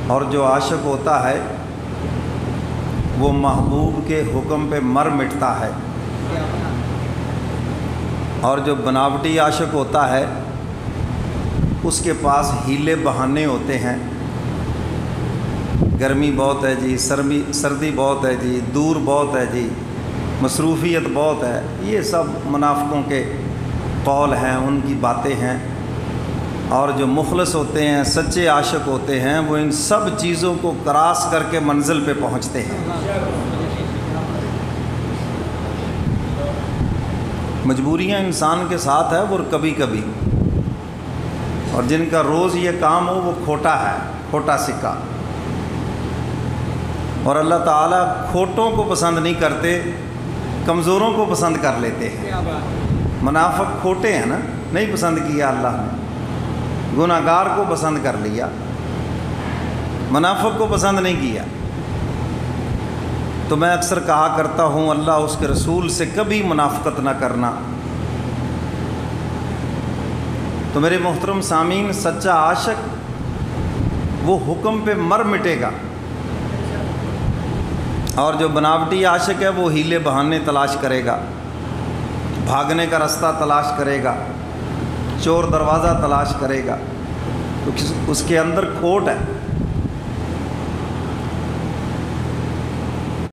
اور جو عاشق ہوتا ہے وہ محبوب کے حکم پہ مر مٹتا ہے، اور جو بناوٹی عاشق ہوتا ہے اس کے پاس ہیلے بہانے ہوتے ہیں، گرمی بہت ہے جی، سردی بہت ہے جی، دور بہت ہے جی، مصروفیت بہت ہے، یہ سب منافقوں کے قول ہیں، ان کی باتیں ہیں۔ اور جو مخلص ہوتے ہیں، سچے عاشق ہوتے ہیں، وہ ان سب چیزوں کو کراس کر کے منزل پہ پہنچتے ہیں۔ مجبوریاں انسان کے ساتھ ہے وہ کبھی کبھی، اور جن کا روز یہ کام ہو وہ کھوٹا ہے، کھوٹا سکہ۔ اور اللہ تعالیٰ کھوٹوں کو پسند نہیں کرتے، کمزوروں کو پسند کر لیتے ہیں۔ منافق کھوٹے ہیں نا، نہیں پسند کیا اللہ نے، گناہ گار کو پسند کر لیا، منافق کو پسند نہیں کیا۔ تو میں اکثر کہا کرتا ہوں اللہ اس کے رسول سے کبھی منافقت نہ کرنا۔ تو میرے محترم سامعین، سچا عاشق وہ حکم پہ مر مٹے گا، اور جو بناوٹی عاشق ہے وہ ہیلے بہانے تلاش کرے گا، بھاگنے کا راستہ تلاش کرے گا، چور دروازہ تلاش کرے گا، تو اس کے اندر کھوٹ ہے۔